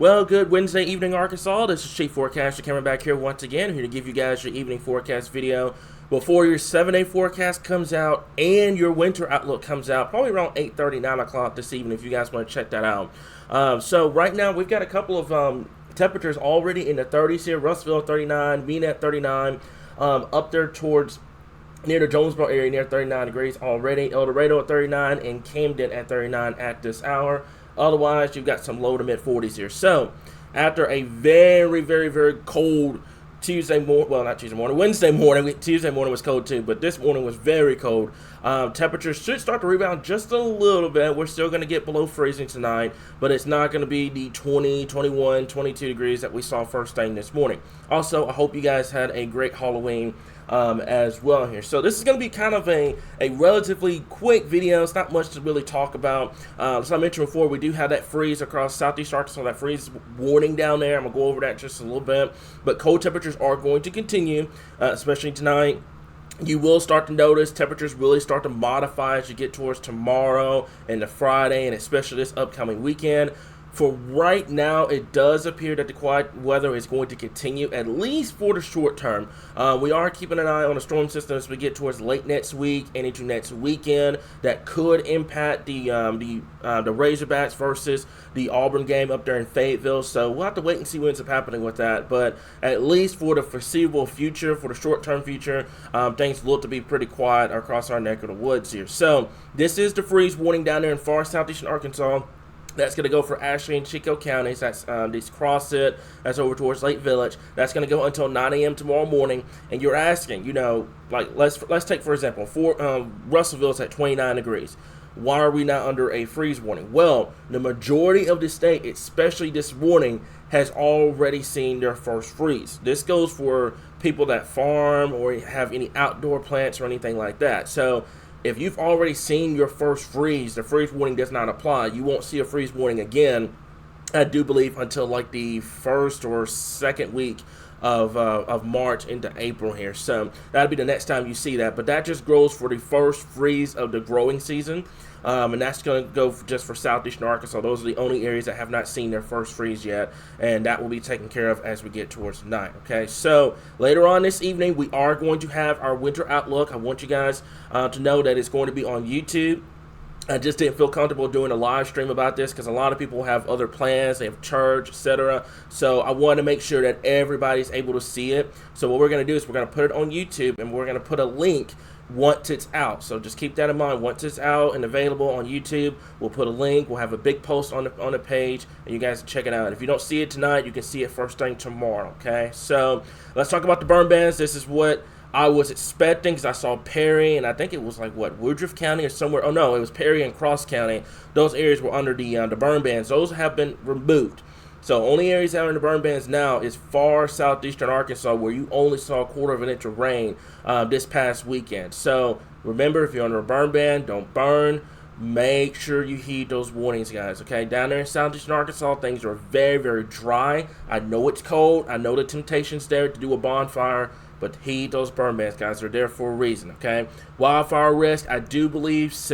Well, good Wednesday evening, Arkansas. This is Chief Forecaster coming back here once again, here to give you guys your evening forecast video before your 7-day forecast comes out and your winter outlook comes out, probably around 8:30, 9 o'clock this evening if you guys want to check that out. So right now we've got a couple of temperatures already in the 30s here. Russellville 39, Mena 39, up there towards near the Jonesboro area near 39 degrees already. El Dorado at 39 and Camden at 39 at this hour. Otherwise, you've got some low to mid 40s here. So, after a very, very, very cold Tuesday morning, well, not Tuesday morning, Wednesday morning. Tuesday morning was cold too, but this morning was very cold. Temperatures should start to rebound just a little bit. We're still going to get below freezing tonight, but it's not going to be the 20, 21, 22 degrees that we saw first thing this morning. Also, I hope you guys had a great Halloween as well here. So this is going to be kind of a relatively quick video. It's not much to really talk about. As I mentioned before, we do have that freeze across southeast Arkansas, that freeze warning down there. I'm going to go over that just a little bit. But cold temperatures are going to continue, especially tonight. You will start to notice temperatures really start to modify as you get towards tomorrow and the Friday, and especially this upcoming weekend. For right now, it does appear that the quiet weather is going to continue, at least for the short term. We are keeping an eye on the storm system as we get towards late next week and into next weekend. That could impact the Razorbacks versus the Auburn game up there in Fayetteville. So we'll have to wait and see what ends up happening with that. But at least for the foreseeable future, for the short-term future, things look to be pretty quiet across our neck of the woods here. So this is the freeze warning down there in far southeastern Arkansas. That's going to go for Ashley and Chico counties. That's these Crossett. That's over towards Lake Village. That's going to go until 9 a.m. tomorrow morning. And you're asking, like let's take for example, Russellville's at 29 degrees. Why are we not under a freeze warning? Well, the majority of the state, especially this morning, has already seen their first freeze. This goes for people that farm or have any outdoor plants or anything like that. So if you've already seen your first freeze, the freeze warning does not apply. You won't see a freeze warning again, I do believe, until like the first or second week of March into April here. So that'll be the next time you see that. But that just grows for the first freeze of the growing season. And that's going to go just for southeastern Arkansas. Those are the only areas that have not seen their first freeze yet, and that will be taken care of as we get towards night. Okay, so later on this evening, we are going to have our winter outlook. I want you guys to know that it's going to be on YouTube. I just didn't feel comfortable doing a live stream about this because a lot of people have other plans, they have church, etc. So I want to make sure that everybody's able to see it. So what we're going to do is we're going to put it on YouTube, and we're going to put a link once it's out. So just keep that in mind. Once it's out and available on YouTube, we'll put a link. We'll have a big post on the page, and you guys can check it out. If you don't see it tonight, you can see it first thing tomorrow. Okay, so let's talk about the burn bans. This is what I was expecting because I saw Perry, and I think it was like Woodruff County or somewhere. Oh no, it was Perry and Cross County. Those areas were under the burn bans. Those have been removed. So only areas that are in the burn bans now is far southeastern Arkansas, where you only saw 1/4 inch of rain this past weekend. So remember, if you're under a burn ban, don't burn. Make sure you heed those warnings, guys. Okay, down there in southeastern Arkansas, things are very, very dry. I know it's cold. I know the temptation's there to do a bonfire, but heed those burn bans, guys. They're there for a reason. Okay, wildfire risk. I do believe east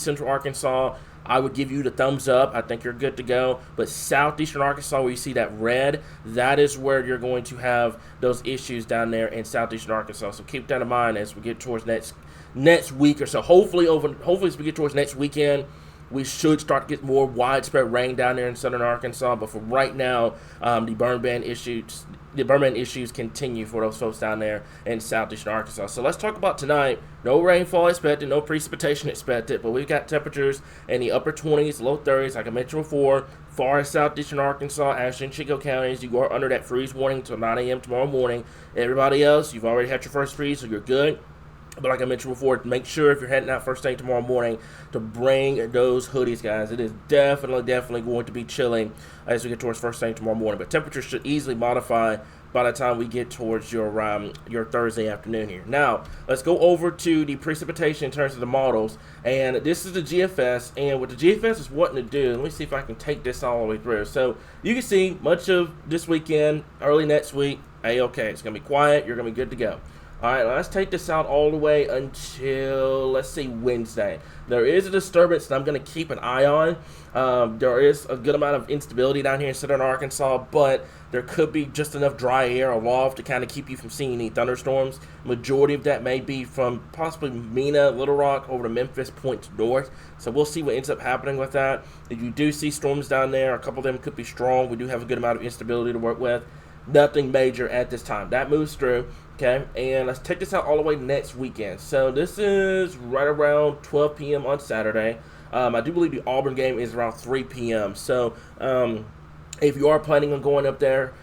central Arkansas, I would give you the thumbs up. I think you're good to go. But southeastern Arkansas, where you see that red, that is where you're going to have those issues down there in southeastern Arkansas. So keep that in mind as we get towards next week or so. Hopefully as we get towards next weekend, we should start to get more widespread rain down there in southern Arkansas. But for right now, the burn ban issues continue for those folks down there in southeastern Arkansas. So let's talk about tonight. No rainfall expected, no precipitation expected, but we've got temperatures in the upper 20s, low 30s, like I mentioned before. Far southeastern Arkansas, Ashley and Chico counties, you are under that freeze warning until 9 a.m. tomorrow morning. Everybody else, you've already had your first freeze, so you're good. But like I mentioned before, make sure if you're heading out first thing tomorrow morning to bring those hoodies, guys. It is definitely going to be chilly as we get towards first thing tomorrow morning. But temperatures should easily modify by the time we get towards your Thursday afternoon here. Now, let's go over to the precipitation in terms of the models. And this is the GFS. And what the GFS is wanting to do, let me see if I can take this all the way through. So you can see much of this weekend, early next week, okay, it's going to be quiet. You're going to be good to go. All right, let's take this out all the way until, let's say, Wednesday. There is a disturbance that I'm going to keep an eye on. There is a good amount of instability down here in southern Arkansas, but there could be just enough dry air aloft to kind of keep you from seeing any thunderstorms. Majority of that may be from possibly Mena, Little Rock, over to Memphis, points north. So we'll see what ends up happening with that. If you do see storms down there, a couple of them could be strong. We do have a good amount of instability to work with. Nothing major at this time. That moves through, okay? And let's take this out all the way next weekend. So this is right around 12 p.m. on Saturday. I do believe the Auburn game is around 3 p.m. So if you are planning on going up there,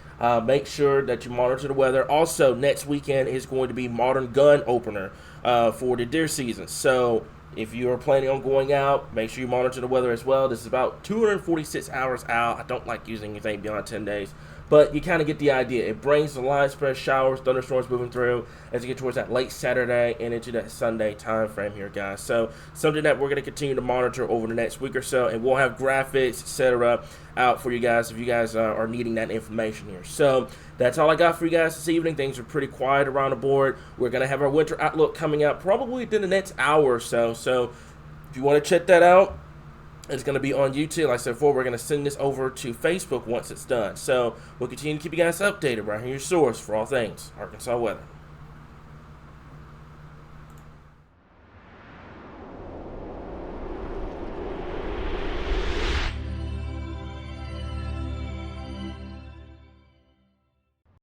make sure that you monitor the weather. Also, next weekend is going to be Modern Gun Opener for the deer season. So if you are planning on going out, make sure you monitor the weather as well. This is about 246 hours out. I don't like using anything beyond 10 days. But you kind of get the idea. It brings the widespread showers, thunderstorms moving through as you get towards that late Saturday and into that Sunday time frame here, guys. So something that we're going to continue to monitor over the next week or so, and we'll have graphics, etc., out for you guys if you guys are needing that information here. So that's all I got for you guys this evening. Things are pretty quiet around the board. We're going to have our winter outlook coming out probably within the next hour or so. So if you want to check that out, it's going to be on YouTube. Like I said before, we're going to send this over to Facebook once it's done. So we'll continue to keep you guys updated right here, your source for all things Arkansas weather.